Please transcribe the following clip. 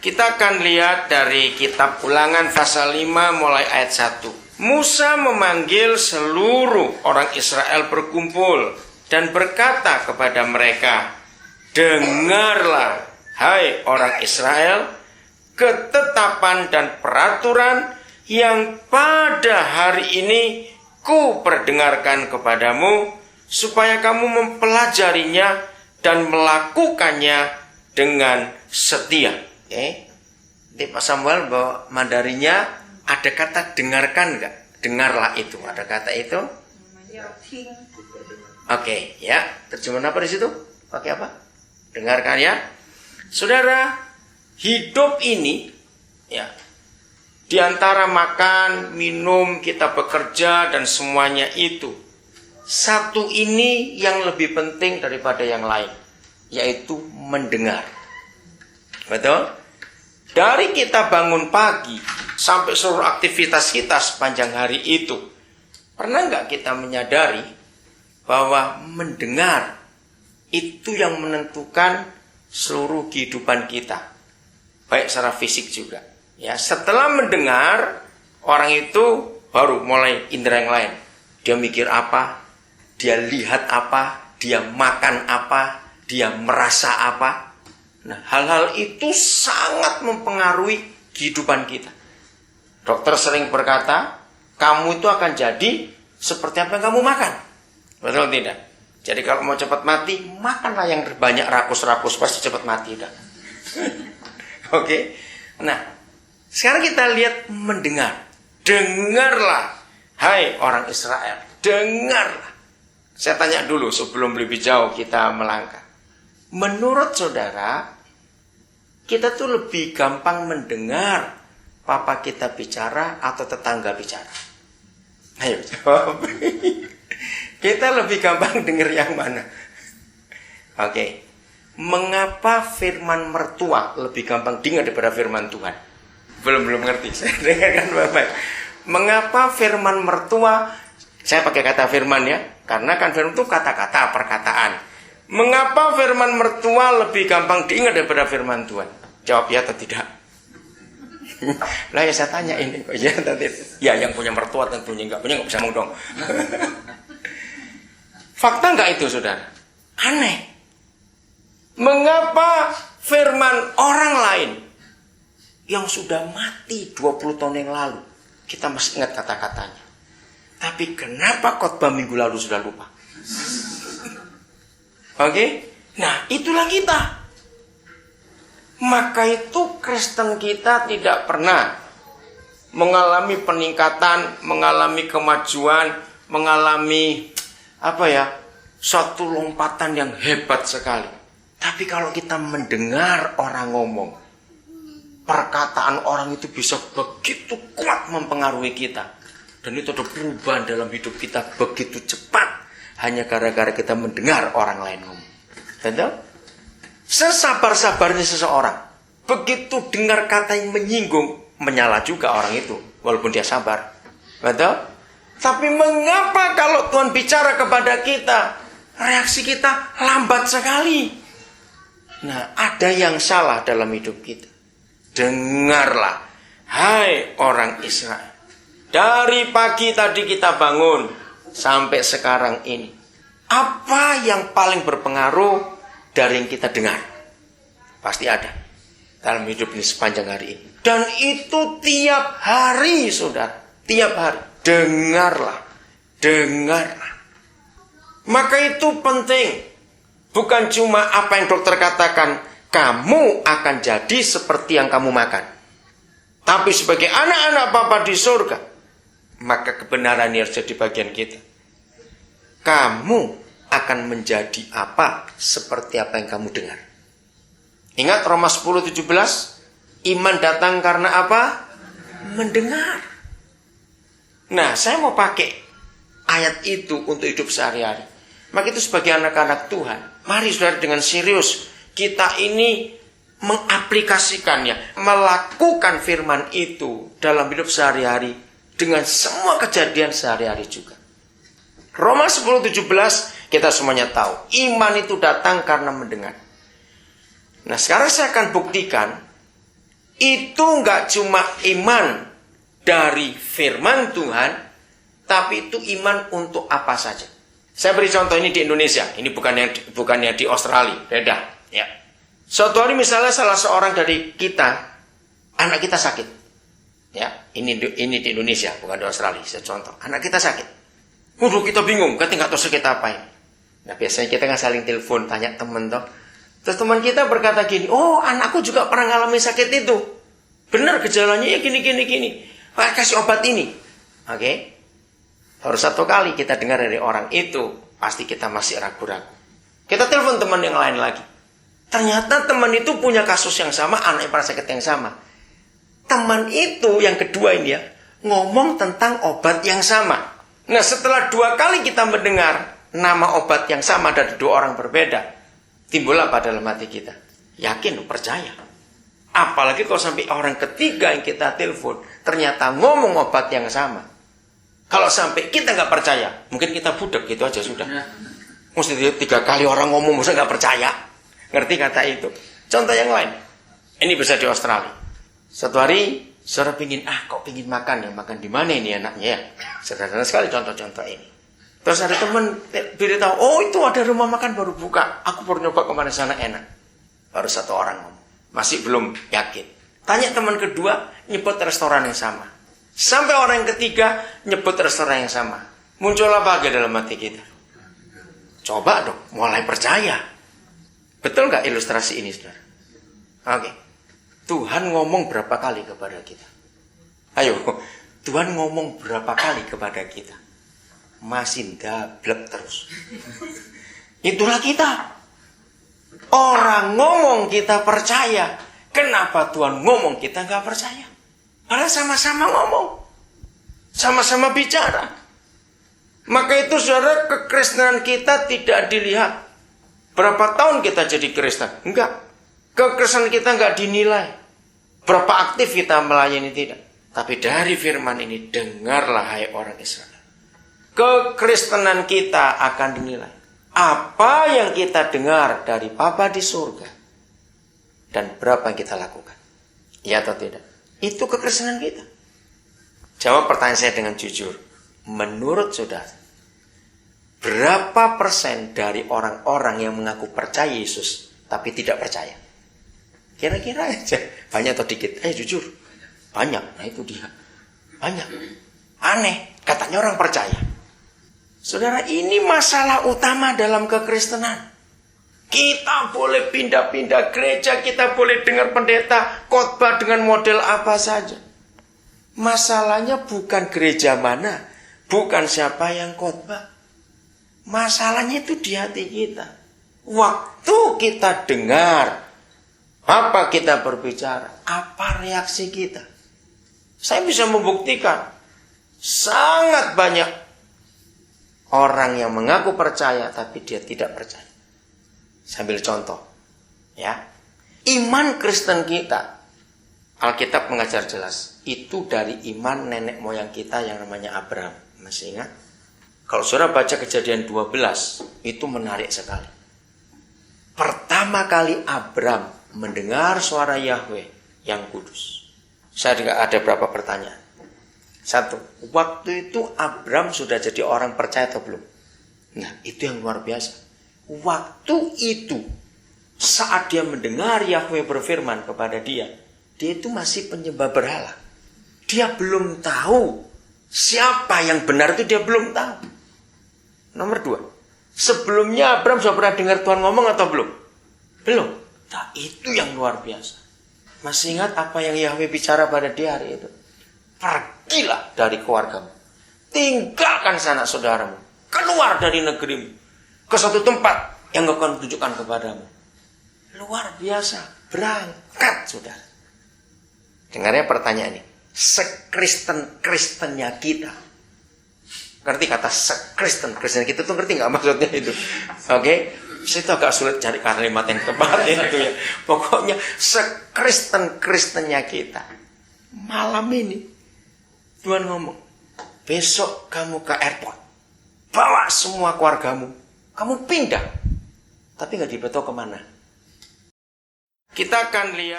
Kita akan lihat dari kitab Ulangan pasal 5 mulai ayat 1. Musa memanggil seluruh orang Israel berkumpul dan berkata kepada mereka, "Dengarlah, hai orang Israel, ketetapan dan peraturan yang pada hari ini ku perdengarkan kepadamu, supaya kamu mempelajarinya dan melakukannya dengan setia." Di Pak Samuel bahwa Mandarinya ada kata dengarkan enggak? Dengarlah itu, ada kata itu. Oke, ya. Terjemahan apa di situ? Pakai apa? Dengarkan ya. Saudara, hidup ini ya, di antara makan, minum, kita bekerja dan semuanya itu, satu ini yang lebih penting daripada yang lain, yaitu mendengar. Betul? Dari kita bangun pagi sampai seluruh aktivitas kita sepanjang hari itu, pernah nggak kita menyadari bahwa mendengar itu yang menentukan seluruh kehidupan kita, baik secara fisik juga. Ya, setelah mendengar, orang itu baru mulai indera yang lain. Dia mikir apa, dia lihat apa, dia makan apa, dia merasa apa. Nah, hal-hal itu sangat mempengaruhi kehidupan kita. Dokter sering berkata, kamu itu akan jadi seperti apa yang kamu makan. Betul tidak? Jadi kalau mau cepat mati, makanlah yang banyak rakus-rakus, pasti cepat mati dah. Oke. Nah, sekarang kita lihat mendengar. Dengarlah, hai orang Israel, dengarlah. Saya tanya dulu sebelum lebih jauh kita melangkah. Menurut saudara, kita tuh lebih gampang mendengar papa kita bicara atau tetangga bicara? Ayo jawab. Kita lebih gampang dengar yang mana? Oke. Mengapa firman mertua lebih gampang dengar daripada firman Tuhan? Belum ngerti. Saya dengarkan Bapak. Mengapa firman mertua, saya pakai kata firman ya, karena kan firman itu kata-kata, perkataan. Mengapa firman mertua lebih gampang diingat daripada firman Tuhan? Jawab ya atau tidak. Lah ya saya tanya ini kok ya tadi. Ya yang punya mertua tentunya, enggak punya enggak bisa ngomong dong. Fakta enggak itu saudara? Aneh. Mengapa firman orang lain yang sudah mati 20 tahun yang lalu kita masih ingat kata-katanya? Tapi kenapa khotbah minggu lalu sudah lupa? Oke? Nah, itulah kita. Maka itu Kristen kita tidak pernah mengalami peningkatan, mengalami kemajuan, mengalami suatu lompatan yang hebat sekali. Tapi kalau kita mendengar orang ngomong, perkataan orang itu bisa begitu kuat mempengaruhi kita. Dan itu ada perubahan dalam hidup kita begitu cepat, hanya gara-gara kita mendengar orang lain ngomong. Betul? Sesabar-sabarnya seseorang, begitu dengar kata yang menyinggung, menyala juga orang itu, walaupun dia sabar. Betul? Tapi mengapa kalau Tuhan bicara kepada kita, reaksi kita lambat sekali? Nah, ada yang salah dalam hidup kita. Dengarlah, hai orang Israel. Dari pagi tadi kita bangun sampai sekarang ini, apa yang paling berpengaruh dari yang kita dengar? Pasti ada dalam hidup ini sepanjang hari ini. Dan itu tiap hari saudara, tiap hari. Dengarlah, dengarlah. Maka itu penting. Bukan cuma apa yang dokter katakan, kamu akan jadi seperti yang kamu makan. Tapi sebagai anak-anak Bapa di surga, maka kebenaran ini harus jadi bagian kita. Kamu akan menjadi apa seperti apa yang kamu dengar. Ingat Roma 10:17, iman datang karena apa? Mendengar. Nah, saya mau pakai ayat itu untuk hidup sehari-hari. Maka itu sebagai anak-anak Tuhan, mari saudara dengan serius kita ini mengaplikasikannya, melakukan firman itu dalam hidup sehari-hari dengan semua kejadian sehari-hari juga. Roma 10:17 kita semuanya tahu, iman itu datang karena mendengar. Nah, sekarang saya akan buktikan itu nggak cuma iman dari firman Tuhan, tapi itu iman untuk apa saja. Saya beri contoh ini di Indonesia. Ini bukannya di Australia, beda. Ya. Suatu hari misalnya salah seorang dari kita, anak kita sakit. Ya, ini di Indonesia, bukan di Australia. Saya contoh, anak kita sakit. Waduh, kita bingung, kita nggak tahu sakit apa ini. Nah, biasanya kita kan saling telepon, tanya teman toh. Terus teman kita berkata gini, oh anakku juga pernah ngalami sakit itu. Benar gejalanya ya gini. Kasih obat ini. Oke. Baru satu kali kita dengar dari orang itu, pasti kita masih ragu-ragu. Kita telepon teman yang lain lagi. Ternyata teman itu punya kasus yang sama, anaknya pernah sakit yang sama. Teman itu yang kedua ini ya, ngomong tentang obat yang sama. Nah setelah 2 kali kita mendengar nama obat yang sama dari 2 orang berbeda, timbullah pada dalam hati kita, yakin, percaya. Apalagi kalau sampai orang ketiga yang kita telepon, ternyata ngomong obat yang sama. Kalau sampai kita nggak percaya, mungkin kita budak gitu aja sudah. Mesti 3 kali orang ngomong, mesti nggak percaya. Ngerti kata itu. Contoh yang lain, ini bisa di Australia. Suatu hari, saudara kok pingin makan ya, makan di mana ini anaknya ya. Sederhana sekali contoh-contoh ini. Terus ada teman beritahu, oh itu ada rumah makan baru buka. Aku baru nyoba kemana sana enak. Baru 1 orang ngomong, masih belum yakin. Tanya teman kedua, nyebut restoran yang sama. Sampai orang yang ketiga nyebut restoran yang sama. Muncul apa lagi dalam hati kita? Coba dong, mulai percaya. Betul nggak ilustrasi ini, saudara? Oke. Tuhan ngomong berapa kali kepada kita? Ayo, Tuhan ngomong berapa kali kepada kita? Masih dablek terus. Itulah kita. Orang ngomong kita percaya. Kenapa Tuhan ngomong kita nggak percaya? Padahal sama-sama ngomong. Sama-sama bicara. Maka itu saudara, kekristenan kita tidak dilihat. Berapa tahun kita jadi Kristen? Enggak. Kekristenan kita enggak dinilai. Berapa aktif kita melayani, tidak. Tapi dari firman ini, dengarlah hai orang Israel. Kekristenan kita akan dinilai. Apa yang kita dengar dari Bapa di surga. Dan berapa yang kita lakukan. Ya atau tidak? Itu kekristenan kita. Jawab pertanyaan saya dengan jujur. Menurut saudara, berapa persen dari orang-orang yang mengaku percaya Yesus tapi tidak percaya? Kira-kira aja. Banyak atau dikit? Jujur. Banyak. Nah itu dia. Banyak. Aneh. Katanya orang percaya. Saudara, ini masalah utama dalam kekristenan. Kita boleh pindah-pindah gereja, kita boleh dengar pendeta khotbah dengan model apa saja. Masalahnya bukan gereja mana, bukan siapa yang khotbah. Masalahnya itu di hati kita. Waktu kita dengar, apa kita berbicara, apa reaksi kita. Saya bisa membuktikan, sangat banyak orang yang mengaku percaya, tapi dia tidak percaya. Sambil contoh, ya, iman Kristen kita, Alkitab mengajar jelas, itu dari iman nenek moyang kita yang namanya Abraham. Masih ingat? Kalau saudara baca Kejadian 12, itu menarik sekali. Pertama kali Abraham mendengar suara Yahweh yang kudus. Saya juga ada beberapa pertanyaan. 1, waktu itu Abraham sudah jadi orang percaya atau belum? Nah, itu yang luar biasa. Waktu itu, saat dia mendengar Yahweh berfirman kepada dia itu masih penyembah berhala. Dia belum tahu siapa yang benar, itu dia belum tahu. Nomor 2, sebelumnya Abraham sudah pernah dengar Tuhan ngomong atau belum? Belum. Nah, itu yang luar biasa. Masih ingat apa yang Yahweh bicara pada dia hari itu? Pergilah dari keluargamu. Tinggalkan sanak saudaramu. Keluar dari negerimu. Ke suatu tempat yang akan tunjukkan kepadamu. Luar biasa. Berangkat, saudara. Dengarnya pertanyaan ini. Sekristen-kristennya kita. Ngerti kata sekristen kita tuh ngerti nggak maksudnya itu? Oke? Saya itu agak sulit cari kalimat yang tepat itu ya. Pokoknya sekristen-kristennya kita. Malam ini Tuhan ngomong, besok kamu ke airport. Bawa semua keluargamu. Kamu pindah. Tapi nggak diberitahu kemana. Kita akan lihat.